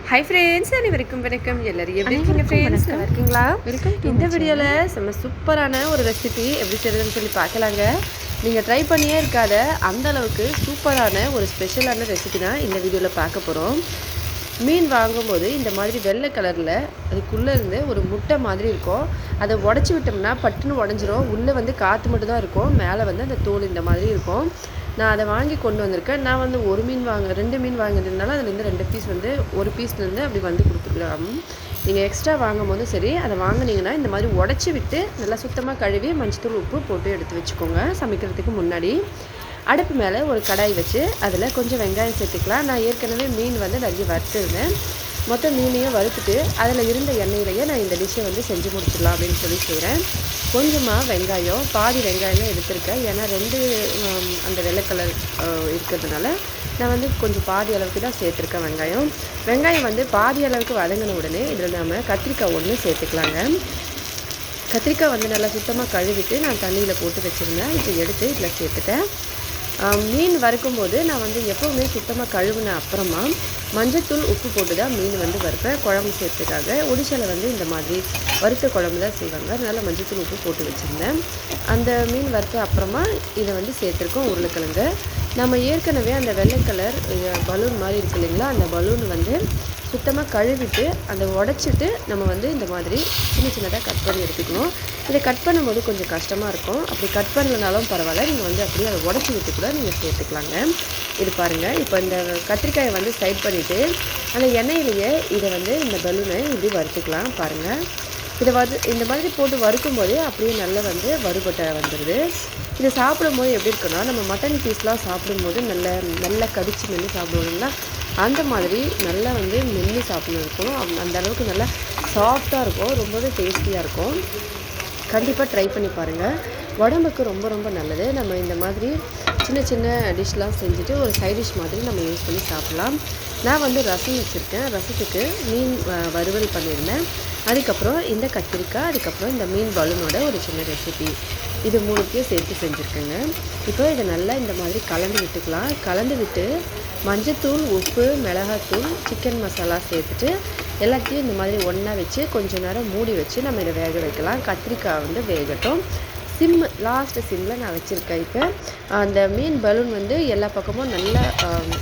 Hi friends, அனைவருக்கும் வணக்கம். எல்லாரும் எப்படி இருக்கீங்க friends? நல்லா இருக்கீங்களா? இந்த வீடியோல நம்ம சூப்பரான ஒரு ரெசிபி எப்படி செய்யறதுன்னு சொல்லி பார்க்கலாங்க. நீங்க ட்ரை பண்ணியே இருக்காத அந்த அளவுக்கு சூப்பரான ஒரு ஸ்பெஷலான ரெசிபி தான் இந்த வீடியோல பார்க்க போறோம். மீன் வாங்கும்போது இந்த மாதிரி வெள்ளை கலரில் அதுக்குள்ளே இருந்து ஒரு முட்டை மாதிரி இருக்கும். அதை உடச்சி விட்டோம்னா பட்டுன்னு உடஞ்சிரும். உள்ளே வந்து காற்று மட்டும் தான் இருக்கும், மேலே வந்து அந்த தோல் இந்த மாதிரி இருக்கும். நான் அதை வாங்கி கொண்டு வந்திருக்கேன். நான் வந்து ஒரு மீன் 2 மீன் வாங்கினதுனால அதுலேருந்து 2 பீஸ் வந்து ஒரு பீஸ்லேருந்து அப்படி வந்து கொடுத்துக்கலாம். நீங்கள் எக்ஸ்ட்ரா வாங்கும் போது சரி, அதை வாங்கினீங்கன்னா இந்த மாதிரி உடச்சி விட்டு நல்லா சுத்தமாக கழுவி மஞ்சத்தூள் உப்பு போட்டு எடுத்து வச்சுக்கோங்க சமைக்கிறதுக்கு முன்னாடி. அடுப்பு மேலே ஒரு கடாய் வச்சு அதில் கொஞ்சம் வெங்காயம் சேர்த்துக்கலாம். நான் ஏற்கனவே மீன் வந்து நிறைய வறுத்துருந்தேன். மொத்தம் மீனையும் வறுத்துட்டு அதில் இருந்த எண்ணெயிலேயே நான் இந்த டிஷ்ஷை வந்து செஞ்சு முடிச்சிடலாம் அப்படின்னு சொல்லி செய்கிறேன். கொஞ்சமாக வெங்காயம், பாதி வெங்காயம் தான் எடுத்திருக்கேன். ஏன்னா 2 அந்த வெள்ளை கலர் இருக்கிறதுனால நான் வந்து கொஞ்சம் பாதி அளவுக்கு தான் சேர்த்துருக்கேன் வெங்காயம். வெங்காயம் வந்து பாதி அளவுக்கு வதங்கின உடனே இதில் நம்ம கத்திரிக்காய் ஒன்று சேர்த்துக்கலாங்க. கத்திரிக்காய் வந்து நல்லா சுத்தமாக கழுவிட்டு நான் தண்ணியில் போட்டு வச்சுருந்தேன். இப்போ எடுத்து இதில் சேர்த்துட்டேன். மீன் வறுக்கும்போது நான் வந்து எப்போவுமே சுத்தமாக கழுவின அப்புறமா மஞ்சத்தூள் உப்பு போட்டு தான் மீன் வந்து வறுப்பேன் குழம்பு சேர்த்துக்காக. ஒடிசாவில் வந்து இந்த மாதிரி வறுத்த குழம்பு தான் செய்வாங்க, அதனால் மஞ்சத்தூள் உப்பு போட்டு வச்சுருந்தேன். அந்த மீன் வறுத்த அப்புறமா இதை வந்து சேர்த்துருக்கோம் உருளைக்கிழங்கு. நம்ம ஏற்கனவே அந்த வெள்ளை கலர் பலூன் மாதிரி இருக்கு இல்லைங்களா, அந்த பலூன் வந்து சுத்தமாக கழுவிட்டு அதை உடச்சிட்டு நம்ம வந்து இந்த மாதிரி சின்ன சின்னதாக கட் பண்ணி எடுத்துக்கணும். இதை கட் பண்ணும்போது கொஞ்சம் கஷ்டமாக இருக்கும். அப்படி கட் பண்ணலனாலும் பரவாயில்ல, நீங்கள் வந்து அப்படியே அதை உடச்சி விட்டு கூட நீங்கள் சேர்த்துக்கலாங்க. இது பாருங்கள், இப்போ இந்த கத்திரிக்காயை வந்து சைட் பண்ணிவிட்டு அந்த எண்ணெயிலேயே இதை வந்து இந்த பலூனை இப்படி வறுத்துக்கலாம். பாருங்கள், இதை இந்த மாதிரி போட்டு வறுக்கும் போதே அப்படியே நல்லா வந்து வறுபட்ட வந்துடுது. இதை சாப்பிடும்போது எப்படி இருக்குன்னா, நம்ம மட்டன் பீஸ்லாம் சாப்பிடும்போது நல்லா கடிச்சு மென்று சாப்பிடுவோம்னா அந்த மாதிரி நல்லா வந்து மென்று சாப்பிடணும் இருக்கும். அந்த அளவுக்கு நல்லா சாஃப்டாக இருக்கும், ரொம்பவே டேஸ்டியாக இருக்கும். கண்டிப்பாக ட்ரை பண்ணி பாருங்கள், உடம்புக்கு ரொம்ப ரொம்ப நல்லது. நம்ம இந்த மாதிரி சின்ன சின்ன டிஷ்லாம் செஞ்சுட்டு ஒரு சைட் டிஷ் மாதிரி நம்ம யூஸ் பண்ணி சாப்பிட்லாம். நான் வந்து ரசம் வச்சுருக்கேன், ரசத்துக்கு மீன் வறுவல் பண்ணியிருந்தேன். அதுக்கப்புறம் இந்த கத்திரிக்காய், அதுக்கப்புறம் இந்த மீன் பலூனோட ஒரு சின்ன ரெசிபி, இது 3த்தையும் சேர்த்து செஞ்சுருக்கேங்க. இப்போ இதை நல்லா இந்த மாதிரி கலந்து விட்டுக்கலாம். கலந்து விட்டு மஞ்சத்தூள், உப்பு, மிளகாத்தூள், சிக்கன் மசாலா சேர்த்துட்டு எல்லாத்தையும் இந்த மாதிரி ஒன்றா வச்சு கொஞ்சம் நேரம் மூடி வச்சு நம்ம இதை வேக வைக்கலாம். கத்திரிக்காய் வந்து வேகட்டும். லாஸ்ட்டு சிம்மில் நான் வச்சுருக்கேன். இப்போ அந்த மீன் பலூன் வந்து எல்லா பக்கமும் நல்லா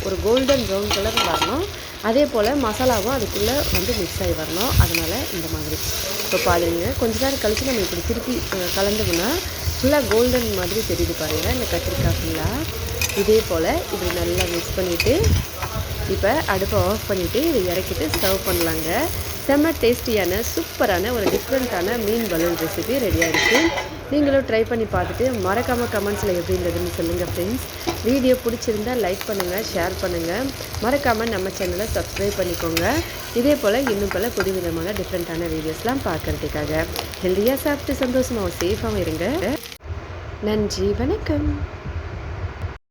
ஒரு கோல்டன் ப்ரௌன் கலர் வரணும். அதே போல் மசாலாவும் அதுக்குள்ளே வந்து மிக்ஸ் ஆகி வரணும். அதனால் இந்த மாதிரி இப்போ பாருங்க, கொஞ்ச நேரம் கழித்து நம்ம இப்படி திருப்பி கலந்தோம்னா ஃபுல்லாக கோல்டன் மாதிரி தெரியுது பாருங்கள் இந்த கத்திரிக்காய் ஃபுல்லாக. இதே போல் இப்படி நல்லா மிக்ஸ் பண்ணிவிட்டு இப்போ அடுப்பை ஆஃப் பண்ணிவிட்டு இதை இறக்கிட்டு சர்வ் பண்ணலாங்க. செம்ம டேஸ்டியான சூப்பரான ஒரு டிஃப்ரெண்ட்டான மீன் பலூன் ரெசிபி ரெடி ஆகிடுச்சு. நீங்களும் ட்ரை பண்ணி பார்த்துட்டு மறக்காமல் கமெண்ட்ஸில் எப்படி இருந்ததுன்னு சொல்லுங்கள் ஃப்ரெண்ட்ஸ். வீடியோ பிடிச்சிருந்தால் லைக் பண்ணுங்கள், ஷேர் பண்ணுங்கள், மறக்காமல் நம்ம சேனலை சப்ஸ்கிரைப் பண்ணிக்கோங்க. இதே போல் இன்னும் பல புதுவிதமான டிஃப்ரெண்ட்டான வீடியோஸ்லாம் பார்க்குறதுக்காக. ஹெல்தியாக சாப்பிட்டு சந்தோஷமாக சேஃபாகவும் இருங்க. நன்றி, வணக்கம்.